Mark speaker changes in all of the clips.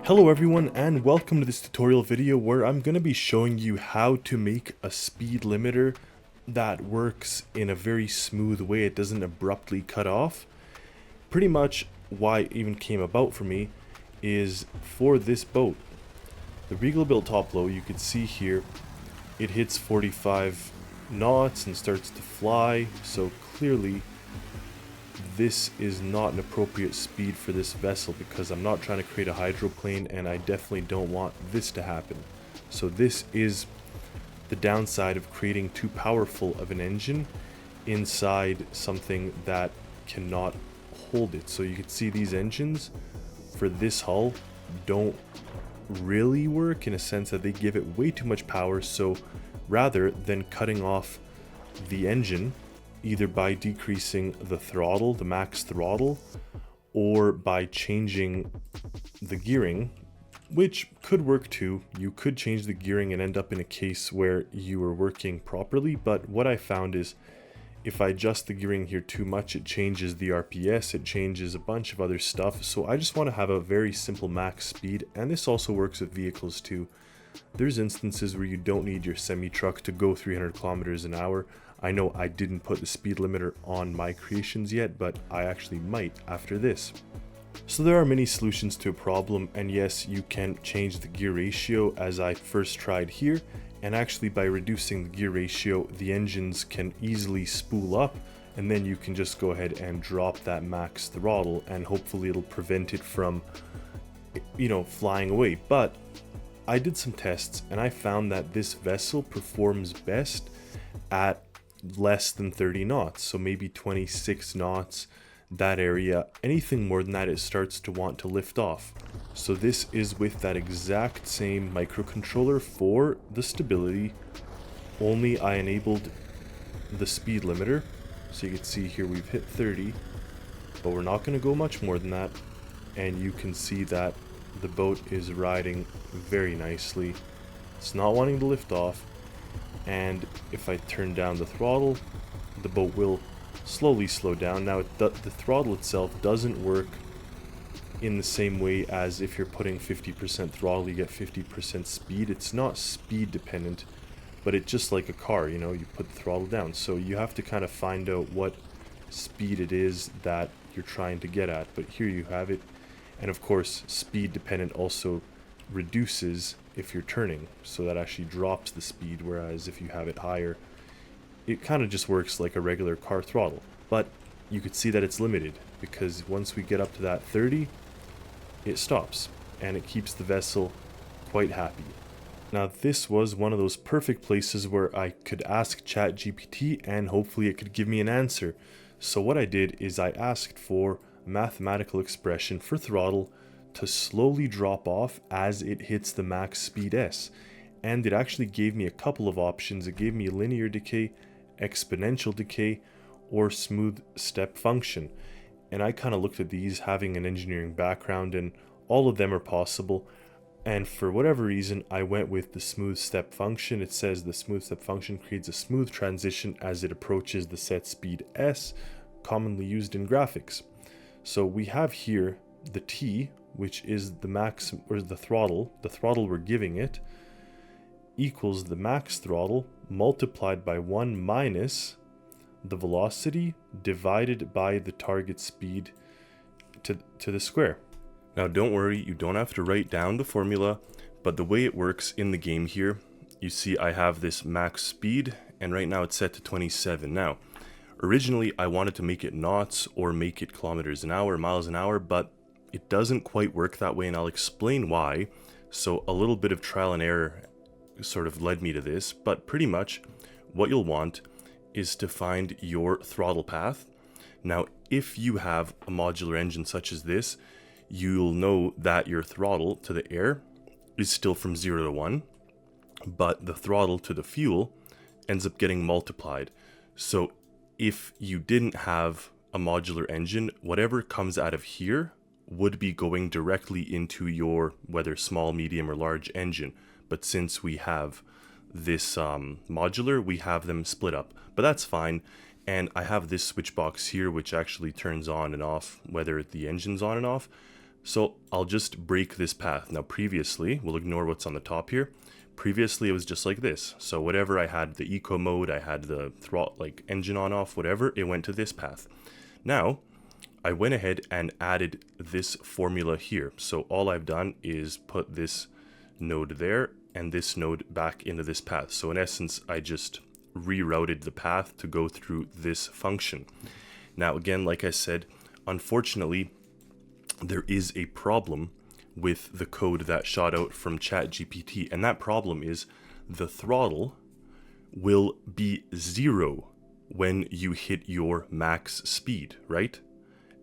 Speaker 1: Hello everyone and welcome to this tutorial video where I'm going to be showing you how to make a speed limiter that works in a very smooth way. It doesn't abruptly cut off. Pretty much why it even came about for me is for this boat. The Regal built top low, you can see here, it hits 45 knots and starts to fly, so clearly this is not an appropriate speed for this vessel because I'm not trying to create a hydroplane and I definitely don't want this to happen. So this is the downside of creating too powerful of an engine inside something that cannot hold it. So you can see these engines for this hull don't really work in a sense that they give it way too much power. So rather than cutting off the engine either by decreasing the throttle, the max throttle, or by changing the gearing, which could work too. You could change the gearing and end up in a case where you are working properly, but what I found is if I adjust the gearing here too much, it changes the RPS, it changes a bunch of other stuff. So I just want to have a very simple max speed, and this also works with vehicles too. There's instances where you don't need your semi-truck to go 300 kilometers an hour. I know I didn't put the speed limiter on my creations yet, but I actually might after this. So there are many solutions to a problem, and yes, you can change the gear ratio as I first tried here, and actually by reducing the gear ratio, the engines can easily spool up, and then you can just go ahead and drop that max throttle, and hopefully it'll prevent it from, flying away. But I did some tests, and I found that this vessel performs best at less than 30 knots, so maybe 26 knots, that area. Anything more than that, it starts to want to lift off. So this is with that exact same microcontroller for the stability, only I enabled the speed limiter. So you can see here we've hit 30, but we're not going to go much more than that, and you can see that the boat is riding very nicely. It's not wanting to lift off, and if I turn down the throttle, the boat will slowly slow down. Now the throttle itself doesn't work in the same way as if you're putting 50% throttle, you get 50% speed. It's not speed dependent, but it's just like a car, you put the throttle down. So you have to kind of find out what speed it is that you're trying to get at. But here you have it. And of course, speed dependent also reduces if you're turning, so that actually drops the speed, whereas if you have it higher, it kind of just works like a regular car throttle. But you could see that it's limited, because once we get up to that 30, it stops, and it keeps the vessel quite happy. Now this was one of those perfect places where I could ask ChatGPT and hopefully it could give me an answer. So what I did is I asked for a mathematical expression for throttle to slowly drop off as it hits the max speed S, and it actually gave me a couple of options. It gave me linear decay, exponential decay, or smooth step function. And I kind of looked at these, having an engineering background, and all of them are possible, and for whatever reason I went with the smooth step function. It says the smooth step function creates a smooth transition as it approaches the set speed S, commonly used in graphics. So we have here the T, which is the max, or the throttle we're giving it, equals the max throttle multiplied by 1 minus the velocity divided by the target speed to the square. Now don't worry, you don't have to write down the formula, but the way it works in the game here, you see I have this max speed, and right now it's set to 27. Now, originally I wanted to make it knots or make it kilometers an hour, miles an hour, but it doesn't quite work that way, and I'll explain why. So a little bit of trial and error sort of led me to this, but pretty much what you'll want is to find your throttle path. Now, if you have a modular engine such as this, you'll know that your throttle to the air is still from 0 to 1, but the throttle to the fuel ends up getting multiplied. So if you didn't have a modular engine, whatever comes out of here would be going directly into your, whether small, medium, or large engine. But since we have this modular, we have them split up, but that's fine. And I have this switch box here which actually turns on and off whether the engine's on and off. So I'll just break this path. Now previously, we'll ignore what's on the top here. Previously it was just like this. So whatever I had the eco mode, I had the throttle, like engine on off, whatever, it went to this path. Now I went ahead and added this formula here. So all I've done is put this node there and this node back into this path. So in essence, I just rerouted the path to go through this function. Now again, like I said, unfortunately, there is a problem with the code that shot out from ChatGPT, and that problem is the throttle will be 0 when you hit your max speed, right?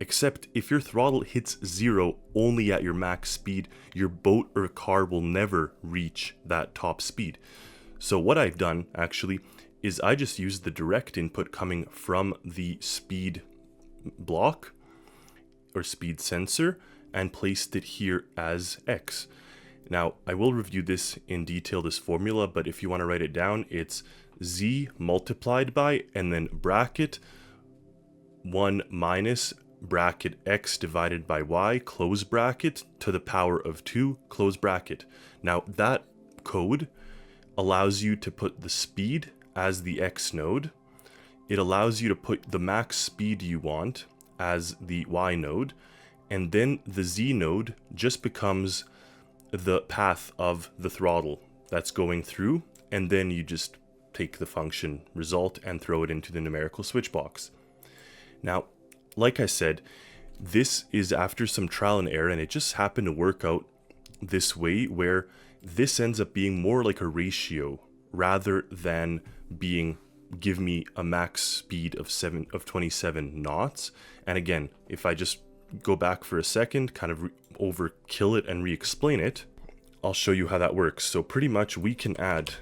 Speaker 1: Except if your throttle hits 0 only at your max speed, your boat or car will never reach that top speed. So what I've done actually is I just used the direct input coming from the speed block or speed sensor and placed it here as X. Now I will review this in detail, this formula, but if you want to write it down, it's Z multiplied by and then bracket 1 minus bracket X divided by Y close bracket to the power of 2 close bracket. Now that code allows you to put the speed as the X node. It allows you to put the max speed you want as the Y node, and then the Z node just becomes the path of the throttle that's going through, and then you just take the function result and throw it into the numerical switch box. Now, like I said, this is after some trial and error, and it just happened to work out this way where this ends up being more like a ratio rather than being give me a max speed of 27 knots. And again, if I just go back for a second, kind of overkill it and re-explain it, I'll show you how that works. So pretty much we can add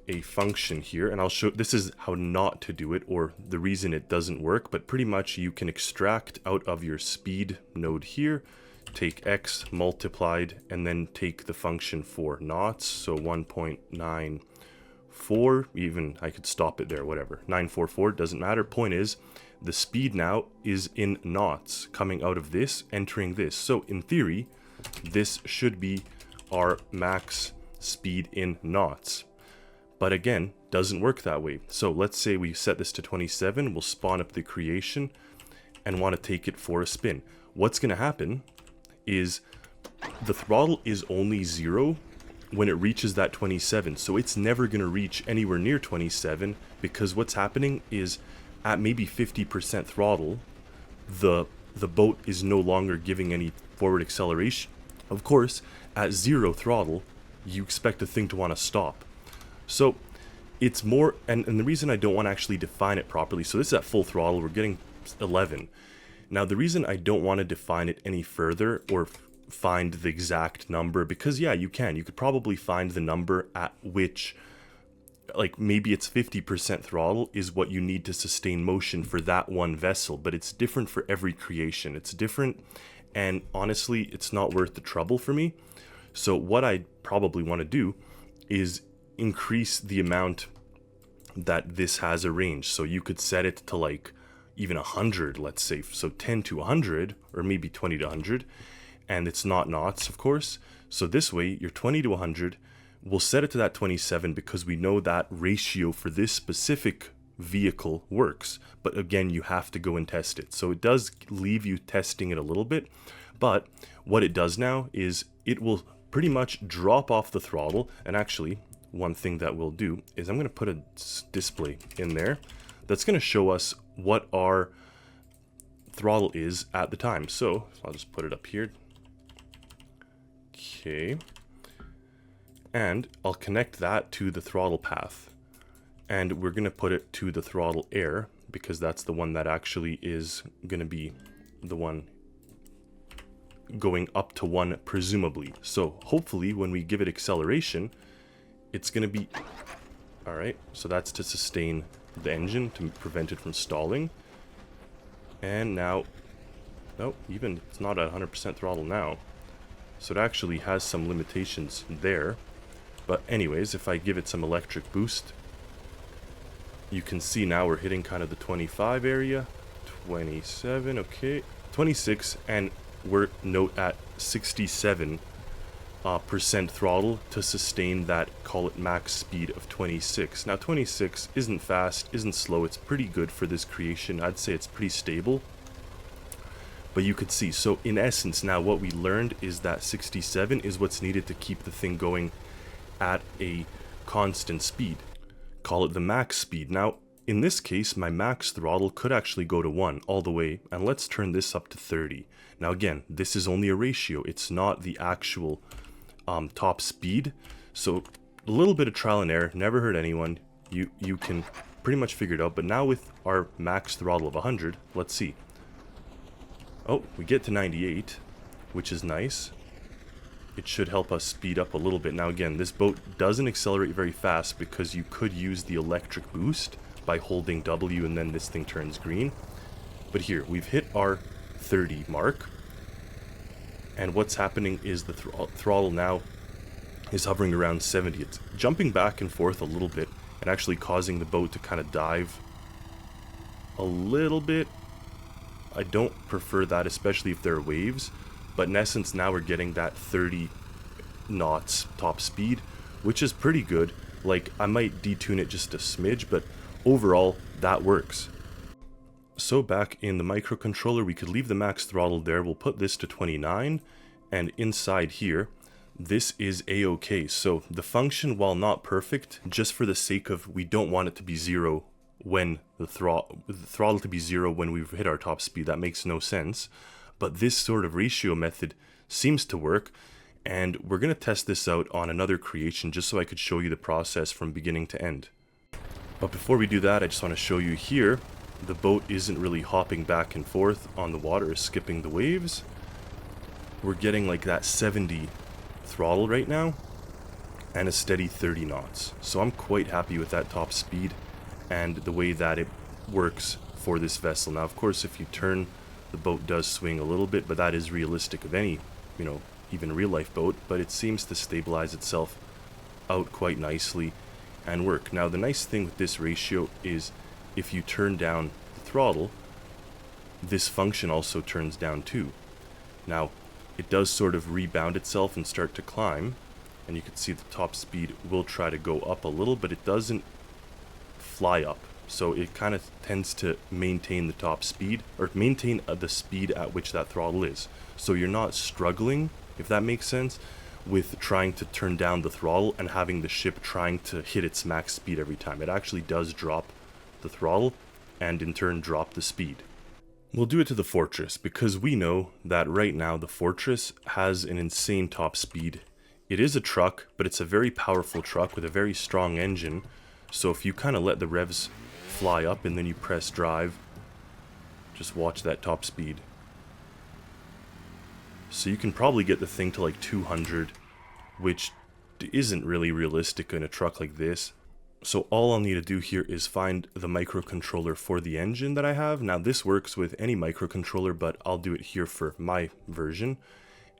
Speaker 1: a function here, and I'll show this is how not to do it, or the reason it doesn't work, but pretty much you can extract out of your speed node here, take X multiplied, and then take the function for knots, so 1.94, even I could stop it there, whatever, 944, doesn't matter. Point is, the speed now is in knots coming out of this, entering this. So in theory, this should be our max speed in knots. But again, doesn't work that way. So let's say we set this to 27, we'll spawn up the creation and want to take it for a spin. What's going to happen is the throttle is only 0 when it reaches that 27. So it's never going to reach anywhere near 27, because what's happening is at maybe 50% throttle, the boat is no longer giving any forward acceleration. Of course, at 0 throttle, you expect the thing to want to stop. So it's more, and the reason I don't want to actually define it properly, so this is at full throttle, we're getting 11. Now the reason I don't want to define it any further or find the exact number, because yeah, you could probably find the number at which, like maybe it's 50% throttle is what you need to sustain motion for that one vessel, but it's different for every creation. It's different, and honestly, it's not worth the trouble for me. So what I probably want to do is increase the amount that this has a range. So you could set it to like even 100, let's say, so 10 to 100, or maybe 20 to 100, and it's not knots, of course. So this way, your 20 to 100, we'll set it to that 27 because we know that ratio for this specific vehicle works. But again, you have to go and test it. So it does leave you testing it a little bit, but what it does now is it will pretty much drop off the throttle. And actually, one thing that we'll do is I'm going to put a display in there that's going to show us what our throttle is at the time. So I'll just put it up here. Okay. And I'll connect that to the throttle path. And we're going to put it to the throttle air, because that's the one that actually is going to be the one going up to 1, presumably. So hopefully when we give it acceleration, it's going to be... Alright, so that's to sustain the engine, to prevent it from stalling. And now... No, even it's not at 100% throttle now. So it actually has some limitations there. But anyways, if I give it some electric boost, you can see now we're hitting kind of the 25 area. 27, okay. 26, and we're note at 67 percent throttle to sustain that, call it max speed of 26. Now 26 isn't fast, isn't slow, it's pretty good for this creation. I'd say it's pretty stable. But you could see, so in essence now what we learned is that 67 is what's needed to keep the thing going at a constant speed. Call it the max speed. Now in this case my max throttle could actually go to 1 all the way, and let's turn this up to 30. Now again, this is only a ratio, it's not the actual top speed, so a little bit of trial and error, never hurt anyone. You can pretty much figure it out. But now with our max throttle of 100, let's see. Oh, we get to 98, which is nice. It should help us speed up a little bit. Now again, this boat doesn't accelerate very fast because you could use the electric boost by holding W and then this thing turns green. But here, we've hit our 30 mark. And what's happening is the throttle now is hovering around 70. It's jumping back and forth a little bit and actually causing the boat to kind of dive a little bit. I don't prefer that, especially if there are waves. But in essence, now we're getting that 30 knots top speed, which is pretty good. Like, I might detune it just a smidge, but overall, that works. So back in the microcontroller, we could leave the max throttle there. We'll put this to 29, and inside here, this is a-okay. So the function, while not perfect, just for the sake of we don't want it to be 0 when the throttle to be 0 when we've hit our top speed. That makes no sense. But this sort of ratio method seems to work, and we're going to test this out on another creation just so I could show you the process from beginning to end. But before we do that, I just want to show you here, the boat isn't really hopping back and forth on the water, skipping the waves. We're getting like that 70 throttle right now, and a steady 30 knots. So I'm quite happy with that top speed and the way that it works for this vessel. Now, of course, if you turn, the boat does swing a little bit, but that is realistic of any, even real life boat, but it seems to stabilize itself out quite nicely and work. Now, the nice thing with this ratio is if you turn down the throttle, this function also turns down too. Now, it does sort of rebound itself and start to climb, and you can see the top speed will try to go up a little, but it doesn't fly up. So it kind of tends to maintain the top speed, or maintain the speed at which that throttle is. So you're not struggling, if that makes sense, with trying to turn down the throttle and having the ship trying to hit its max speed every time. It actually does drop the throttle and in turn drop the speed. We'll do it to the Fortress because we know that right now the Fortress has an insane top speed. It is a truck, but it's a very powerful truck with a very strong engine. So if you kind of let the revs fly up and then you press drive, just watch that top speed. So you can probably get the thing to like 200, which isn't really realistic in a truck like this. So all I'll need to do here is find the microcontroller for the engine that I have. Now this works with any microcontroller, but I'll do it here for my version.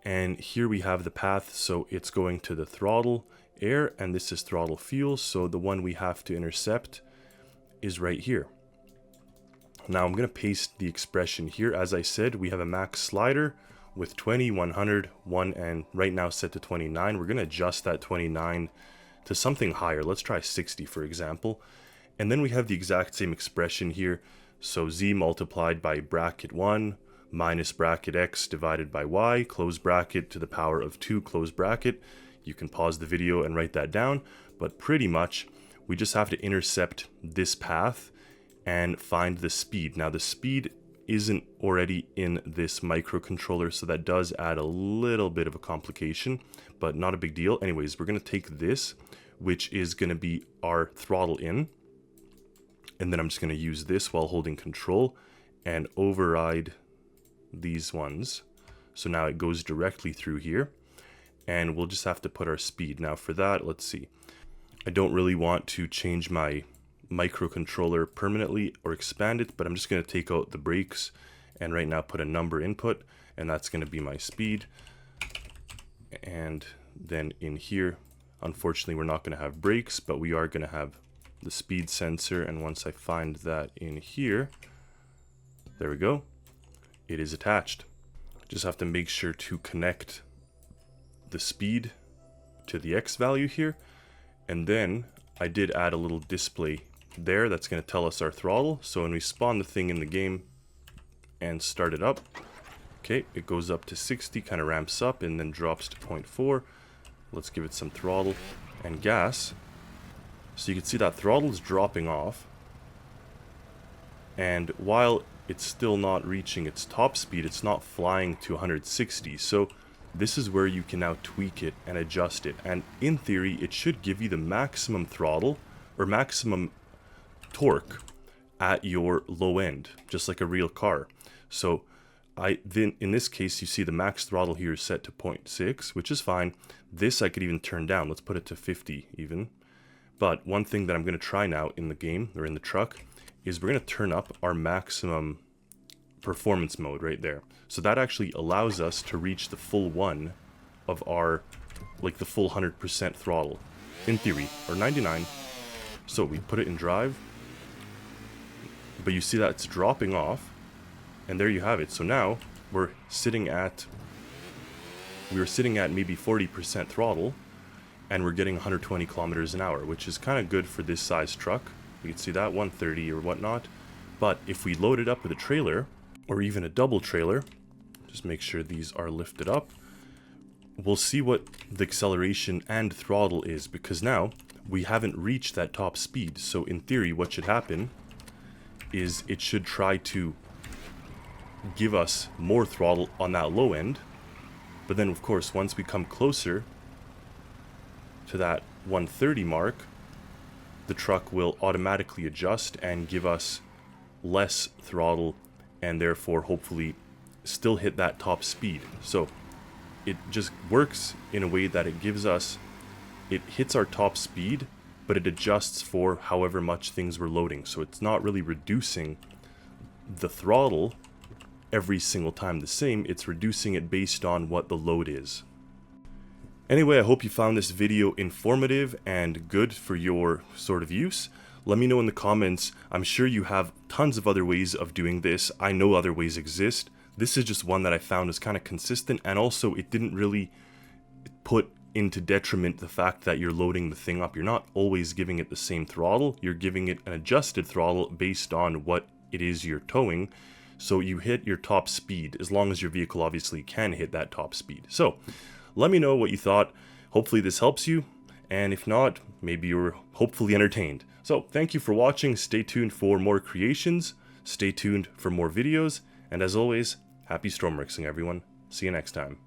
Speaker 1: And here we have the path, so it's going to the throttle air, and this is throttle fuel, so the one we have to intercept is right here. Now I'm going to paste the expression here. As I said, we have a max slider with 20, 100, 1, and right now set to 29. We're going to adjust that 29 to something higher. Let's try 60, for example. And then we have the exact same expression here. So z multiplied by bracket 1 minus bracket x divided by y, close bracket to the power of 2, close bracket. You can pause the video and write that down, but pretty much we just have to intercept this path and find the speed. Now the speed isn't already in this microcontroller, so that does add a little bit of a complication, but not a big deal. Anyways, we're going to take this, which is going to be our throttle in, and then I'm just going to use this while holding control and override these ones. So now it goes directly through here, and we'll just have to put our speed. Now for that, let's see. I don't really want to change my microcontroller permanently or expand it, but I'm just going to take out the brakes and right now put a number input, and that's going to be my speed. And then in here, unfortunately, we're not going to have brakes, but we are going to have the speed sensor, and once I find that in here, there we go, it is attached. Just have to make sure to connect the speed to the X value here. And then I did add a little display there that's going to tell us our throttle. So when we spawn the thing in the game and start it up, okay, it goes up to 60, kind of ramps up and then drops to 0.4. Let's give it some throttle and gas. So you can see that throttle is dropping off. And while it's still not reaching its top speed, it's not flying to 160. So this is where you can now tweak it and adjust it. And in theory, it should give you the maximum throttle or maximum torque at your low end, just like a real car. So then in this case, you see the max throttle here is set to 0.6, which is fine. This I could even turn down. Let's put it to 50 even. But one thing that I'm going to try now in the game or in the truck is we're going to turn up our maximum performance mode right there. So that actually allows us to reach the full one of our, like the full 100% throttle in theory, or 99. So we put it in drive, but you see that it's dropping off, and there you have it. So now we were sitting at maybe 40% throttle, and we're getting 120 kilometers an hour, which is kind of good for this size truck. You can see that 130 or whatnot. But if we load it up with a trailer, or even a double trailer, just make sure these are lifted up, we'll see what the acceleration and throttle is, because now we haven't reached that top speed. So in theory, what should happen is it should try to give us more throttle on that low end. But then of course, once we come closer to that 130 mark, the truck will automatically adjust and give us less throttle, and therefore hopefully still hit that top speed. So it just works in a way that it hits our top speed, but it adjusts for however much things were loading. So it's not really reducing the throttle every single time the same, it's reducing it based on what the load is. Anyway, I hope you found this video informative and good for your sort of use. Let me know in the comments. I'm sure you have tons of other ways of doing this. I know other ways exist. This is just one that I found was kind of consistent, and also it didn't really put into detriment the fact that you're loading the thing up. You're not always giving it the same throttle. You're giving it an adjusted throttle based on what it is you're towing. So you hit your top speed, as long as your vehicle obviously can hit that top speed. So let me know what you thought. Hopefully this helps you. And if not, maybe you were hopefully entertained. So thank you for watching. Stay tuned for more creations. Stay tuned for more videos. And as always, happy Stormworksing, everyone. See you next time.